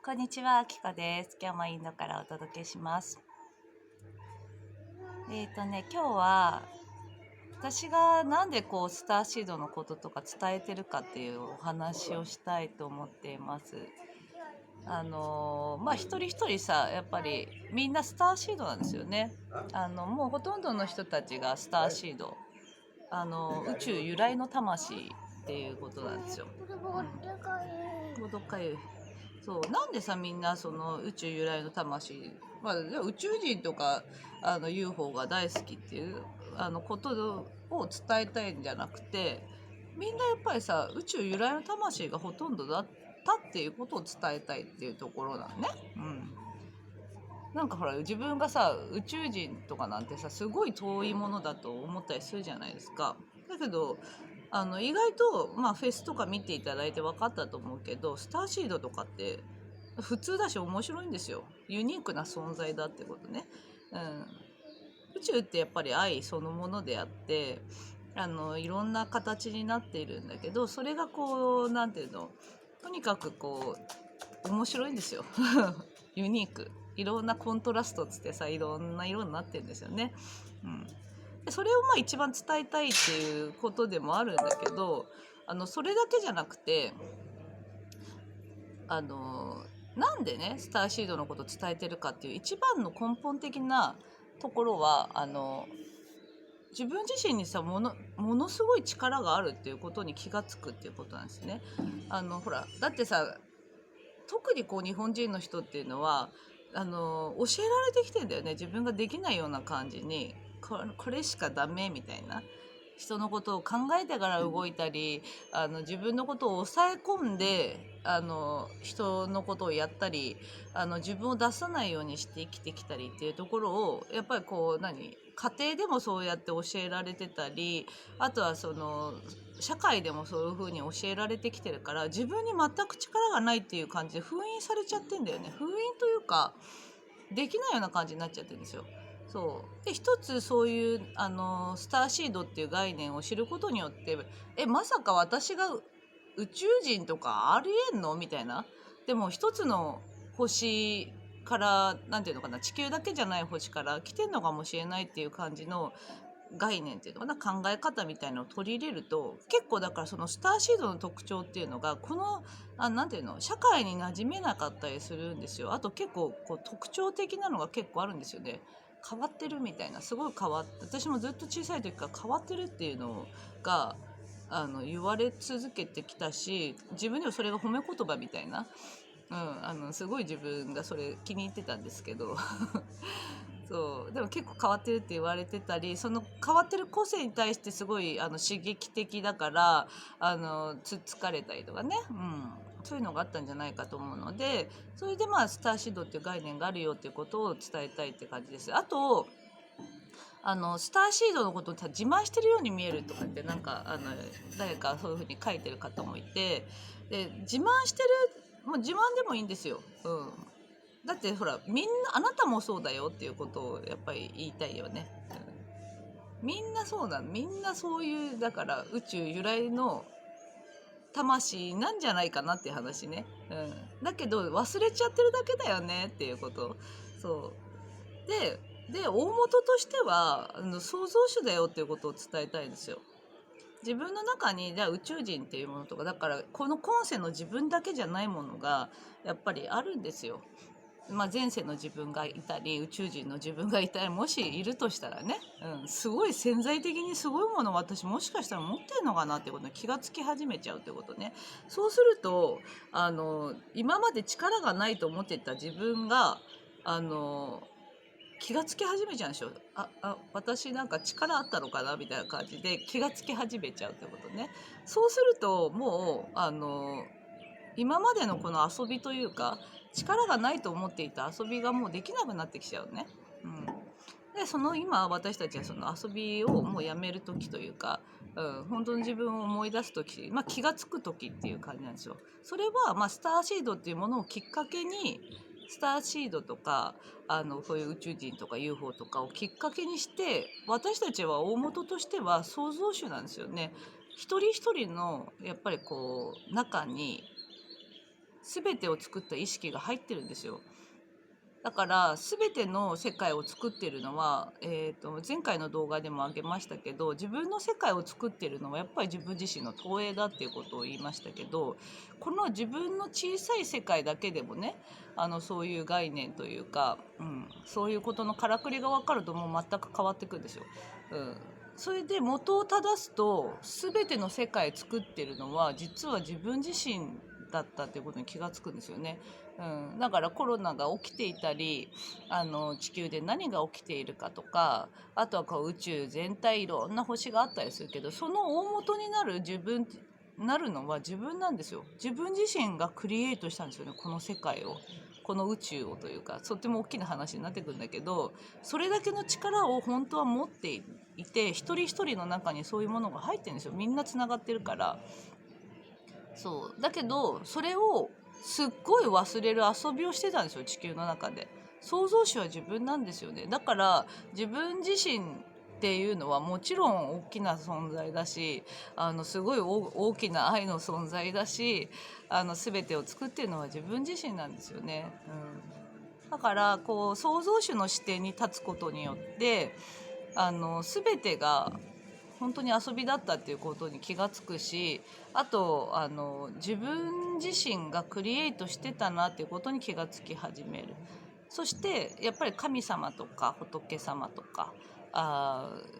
こんにちは、きこです。今日もインドからお届けします。今日は私がなんでスターシードのこととか伝えてるかっていうお話をしたいと思っています。一人一人さ、やっぱりみんなスターシードなんですよね。もうほとんどの人たちがスターシード。宇宙由来の魂っていうことなんですよ。もどかゆい。そうなんでさ、みんなその宇宙由来の魂、宇宙人とかUFO が大好きっていうことを伝えたいんじゃなくて、みんなやっぱりさ、宇宙由来の魂がほとんどだったっていうことを伝えたいっていうところなのね。なんかほら、自分がさ、宇宙人とかなんてさ、すごい遠いものだと思ったりするじゃないですか。だけど意外と、フェスとか見ていただいて分かったと思うけど、スターシードとかって普通だし面白いんですよ。ユニークな存在だってことね。宇宙ってやっぱり愛そのものであって、いろんな形になっているんだけど、それがなんていうの、とにかく面白いんですよ。ユニーク。いろんなコントラストつってさ、いろんな色になってるんですよね。でそれを一番伝えたいっていうことでもあるんだけど、それだけじゃなくて、なんでねスターシードのことを伝えてるかっていう一番の根本的なところは、自分自身にさ、ものすごい力があるっていうことに気がつくっていうことなんですね。ほらだってさ、特に日本人の人っていうのは教えられてきてんだよね。自分ができないような感じに、これしかダメみたいな、人のことを考えてから動いたり、自分のことを抑え込んで人のことをやったり、自分を出さないようにして生きてきたりっていうところを、やっぱり家庭でもそうやって教えられてたり、あとは社会でもそういう風に教えられてきてるから、自分に全く力がないっていう感じで封印されちゃってんだよね。封印というか、できないような感じになっちゃってるんですよ。そうで、一つそういうスターシードっていう概念を知ることによって、まさか私が宇宙人とかありえんのみたいな。でも一つの星から、なんていうのかな、地球だけじゃない星から来てんのかもしれないっていう感じの概念っていうのかな、考え方みたいのを取り入れると、結構だからそのスターシードの特徴っていうのが、なんていうの、社会に馴染めなかったりするんですよ。あと結構特徴的なのが結構あるんですよね。変わってるみたいな、すごい変わって、私もずっと小さい時から変わってるっていうのが言われ続けてきたし、自分ではそれが褒め言葉みたいな、すごい自分がそれ気に入ってたんですけどそうでも結構変わってるって言われてたり、その変わってる個性に対してすごい刺激的だから、つっつかれたりとかね、そういうのがあったんじゃないかと思うので、それでスターシードっていう概念があるよっていうことを伝えたいって感じです。あとスターシードのことを自慢してるように見えるとかって、なんか誰かそういうふうに書いてる方もいて、で自慢してる、もう自慢でもいいんですよ。だってほら、みんなあなたもそうだよっていうことをやっぱり言いたいよね。みんなそうなの。みんなそういう、だから宇宙由来の魂なんじゃないかなっていう話ね。だけど忘れちゃってるだけだよねっていうこと。そうで大元としては創造主だよっていうことを伝えたいんですよ。自分の中に、じゃあ宇宙人っていうものとか、だからこの今世の自分だけじゃないものがやっぱりあるんですよ。前世の自分がいたり、宇宙人の自分がいたり、もしいるとしたらね、すごい潜在的にすごいものを私もしかしたら持ってるのかなってことに気がつき始めちゃうってことね。そうすると今まで力がないと思ってた自分があの気がつき始めちゃうんでしょ。私なんか力あったのかなみたいな感じで気がつき始めちゃうってことね。そうするともう今までのこの遊びというか、力がないと思っていた遊びがもうできなくなってきちゃうね。で今私たちはその遊びをもうやめる時というか、本当の自分を思い出す時、気が付く時っていう感じなんですよ。それはスターシードっていうものをきっかけに、スターシードとかそういう宇宙人とか UFO とかをきっかけにして、私たちは大元としては創造主なんですよね。一人一人のやっぱり中に全てを作った意識が入ってるんですよ。だから全ての世界を作ってるのは、前回の動画でも挙げましたけど、自分の世界を作ってるのはやっぱり自分自身の投影だっていうことを言いましたけど、この自分の小さい世界だけでもね、そういう概念というか、そういうことのからくりが分かるともう全く変わってくるんですよ。それで元を正すと、全ての世界作ってるのは実は自分自身だったっていうことに気がつくんですよね。だからコロナが起きていたり、地球で何が起きているかとか、あとはこう宇宙全体いろんな星があったりするけど、その大元になるなるのは自分なんですよ。自分自身がクリエイトしたんですよね、この世界を。この宇宙をというか、とっても大きな話になってくるんだけど、それだけの力を本当は持っていて、一人一人の中にそういうものが入ってるんですよ。みんなつながってるから。そうだけど、それをすっごい忘れる遊びをしてたんですよ、地球の中で。創造主は自分なんですよね。だから自分自身っていうのはもちろん大きな存在だし、すごい大きな愛の存在だし、全てを作ってるのは自分自身なんですよね。だからこう創造主の視点に立つことによって、全てが本当に遊びだったっていうことに気がつくし、あと自分自身がクリエイトしてたなっていうことに気がつき始める。そしてやっぱり神様とか仏様とか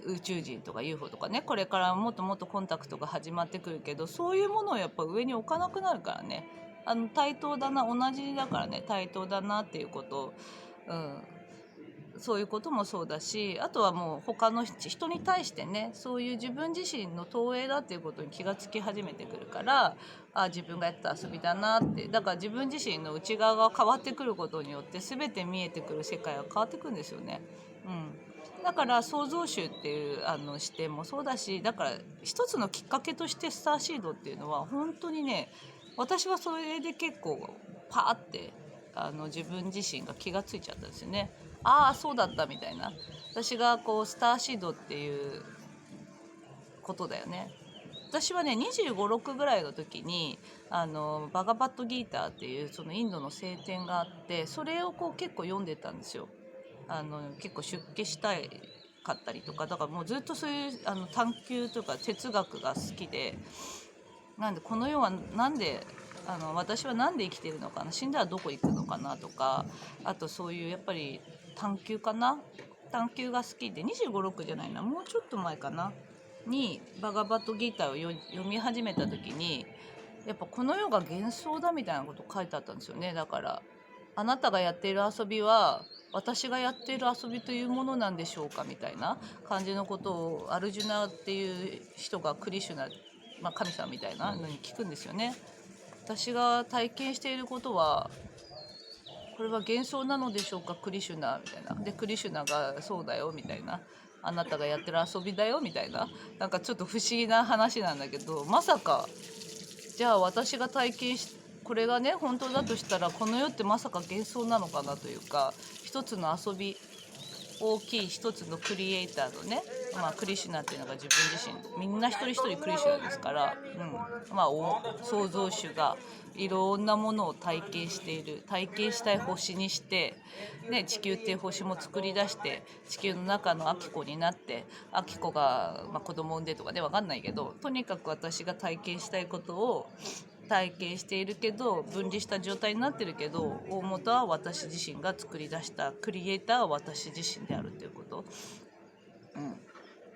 宇宙人とか UFO とかね、これからもっともっとコンタクトが始まってくるけど、そういうものをやっぱ上に置かなくなるからね。対等だな、同じだからね、対等だなっていうこと、そういうこともそうだし、あとはもう他の人に対してね、そういう自分自身の投影だっていうことに気がつき始めてくるから、自分がやった遊びだなって。だから自分自身の内側が変わってくることによって全て見えてくる世界は変わってくるんですよね。だから創造主っていう視点もそうだし、だから一つのきっかけとしてスターシードっていうのは本当にね、私はそれで結構パーって自分自身が気がついちゃったんですよね。ああそうだったみたいな。私がこうスターシードっていうことだよね。私はね25、6ぐらいの時にバガバットギーターっていうそのインドの聖典があって、それをこう結構読んでたんですよ。結構出家したいかったりとか、だからもうずっとそういう探求とか哲学が好きで、なんでこの世はなんで私は何で生きてるのかな、死んだらどこ行くのかなとか、あとそういうやっぱり探求かな、探求が好きで、25、6じゃないな、もうちょっと前かなにバガバットギーターを読み始めた時に、やっぱこの世が幻想だみたいなこと書いてあったんですよね。だからあなたがやっている遊びは私がやっている遊びというものなんでしょうかみたいな感じのことをアルジュナっていう人がクリシュナ、神様みたいなのに聞くんですよね。私が体験していることはこれは幻想なのでしょうかクリシュナみたいな。でクリシュナがそうだよみたいな、あなたがやってる遊びだよみたいな、なんかちょっと不思議な話なんだけど、まさかじゃあ私が体験しこれがね本当だとしたら、この世ってまさか幻想なのかなというか、一つの遊び、大きい一つのクリエイターのね、クリシュナっていうのが自分自身、みんな一人一人クリシュナですから、創造主がいろんなものを体験している、体験したい星にして、ね、地球っていう星も作り出して、地球の中のアキコになって、アキコが、子供産んでとかね、分かんないけど、とにかく私が体験したいことを体験しているけど、分離した状態になってるけど、大元は私自身が作り出した、クリエイターは私自身であるということ。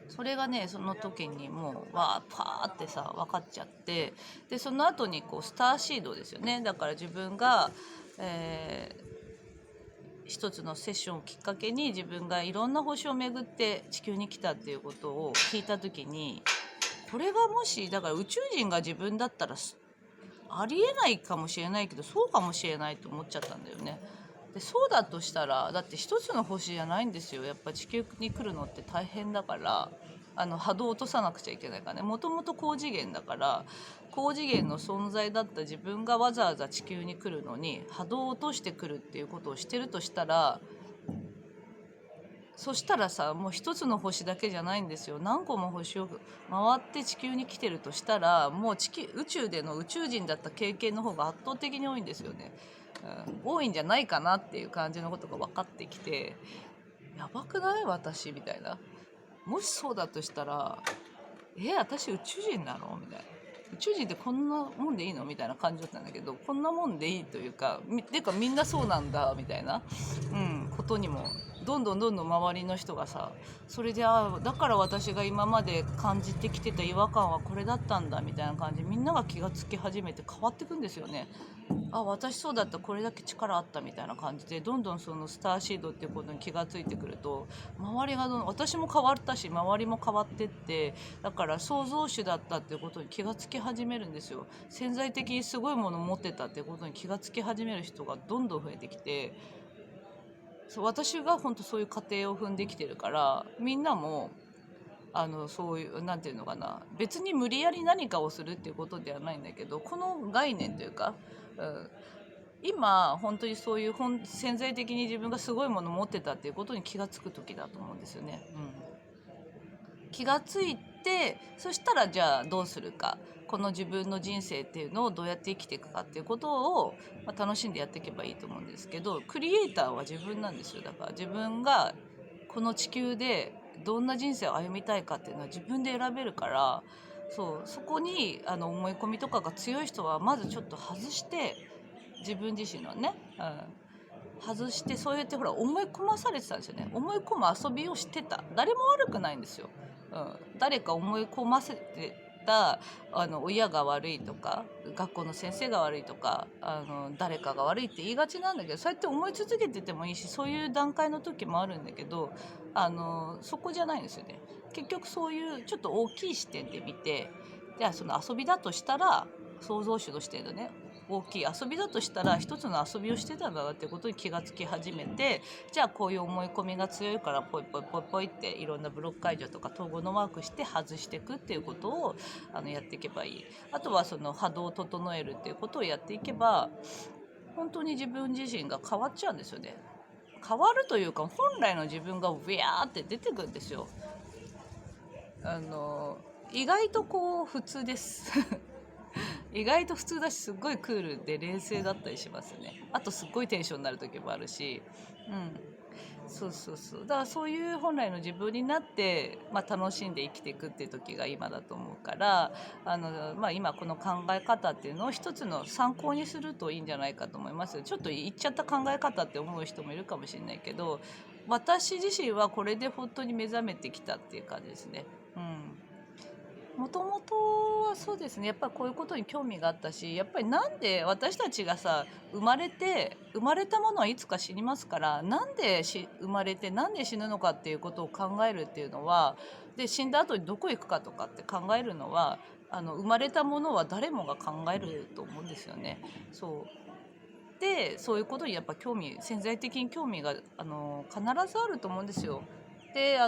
それがねその時にもうわーパーってさ分かっちゃって、でその後にこうスターシードですよね。だから自分が、一つのセッションをきっかけに自分がいろんな星を巡って地球に来たっていうことを聞いた時に、これがもしだから宇宙人が自分だったらありえないかもしれないけど、そうかもしれないと思っちゃったんだよね。でそうだとしたら、だって一つの星じゃないんですよ。やっぱ地球に来るのって大変だから、波動を落とさなくちゃいけないからね。もともと高次元だから、高次元の存在だった自分がわざわざ地球に来るのに波動を落としてくるっていうことをしてるとしたら、そしたらさ、もう一つの星だけじゃないんですよ。何個も星を回って地球に来てるとしたら、もう宇宙での宇宙人だった経験の方が圧倒的に多いんですよね。多いんじゃないかなっていう感じのことが分かってきて、やばくない私みたいな。もしそうだとしたら、私宇宙人なのみたいな。宇宙人ってこんなもんでいいのみたいな感じだったんだけど、こんなもんでいいというか、てかみんなそうなんだみたいな、ことにもどんどん周りの人がさ、それでだから私が今まで感じてきてた違和感はこれだったんだみたいな感じでみんなが気がつき始めて変わっていくんですよね。私そうだった、これだけ力あったみたいな感じでどんどんそのスターシードっていうことに気がついてくると、周りが私も変わったし周りも変わってって、だから創造主だったっていうことに気がつき始めるんですよ。潜在的にすごいものを持ってたっていうことに気がつき始める人がどんどん増えてきて、私が本当そういう過程を踏んできてるから、みんなもそういうなんていうのかな、別に無理やり何かをするっていうことではないんだけど、この概念というか、今本当にそういう潜在的に自分がすごいものを持ってたっていうことに気がつく時だと思うんですよね。気がついて、そしたらじゃあどうするか、この自分の人生っていうのをどうやって生きていくかっていうことを、楽しんでやっていけばいいと思うんですけど、クリエイターは自分なんですよ。だから自分がこの地球でどんな人生を歩みたいかっていうのは自分で選べるから、そこに思い込みとかが強い人はまずちょっと外して、自分自身のね、外して、そうやってほら思い込まされてたんですよね。思い込む遊びをしてた。誰も悪くないんですよ。誰か思い込ませてた親が悪いとか学校の先生が悪いとか誰かが悪いって言いがちなんだけど、そうやって思い続けててもいいし、そういう段階の時もあるんだけど、そこじゃないんですよね。結局そういうちょっと大きい視点で見て、じゃあその遊びだとしたら、創造主の視点でね、大きい遊びだとしたら一つの遊びをしてたんだなってことに気がつき始めて、じゃあこういう思い込みが強いからポイポイポイポイっていろんなブロック解除とか統合のマークして外していくっていうことをやっていけばいい。あとはその波動を整えるっていうことをやっていけば、本当に自分自身が変わっちゃうんですよね。変わるというか、本来の自分がウィヤーって出てくるんですよ。意外とこう普通です意外と普通だし、すっごいクールで冷静だったりしますね。あとすっごいテンションになる時もあるし、だからそういう本来の自分になって、楽しんで生きていくっていう時が今だと思うから、今この考え方っていうのを一つの参考にするといいんじゃないかと思います。ちょっと言っちゃった考え方って思う人もいるかもしれないけど、私自身はこれで本当に目覚めてきたっていう感じですね。もともとはそうですね、やっぱりこういうことに興味があったし、やっぱりなんで私たちがさ、生まれたものはいつか死にますから、なんで生まれてなんで死ぬのかっていうことを考えるっていうのは、で死んだ後にどこ行くかとかって考えるのは、生まれたものは誰もが考えると思うんですよね。でそういうことにやっぱ潜在的に興味が必ずあると思うんですよ。で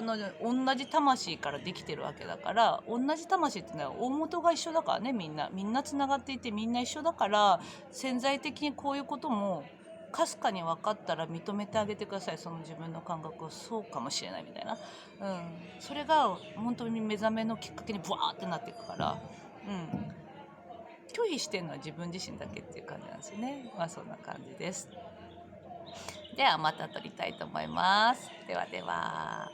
同じ魂からできてるわけだから、同じ魂っていうのは大元が一緒だからね、みんなつながっていてみんな一緒だから、潜在的にこういうこともかすかに分かったら認めてあげてください。その自分の感覚をそうかもしれないみたいな、それが本当に目覚めのきっかけにブワーってなっていくから、拒否してるのは自分自身だけっていう感じなんですよね。そんな感じです。ではまた撮りたいと思います。ではでは。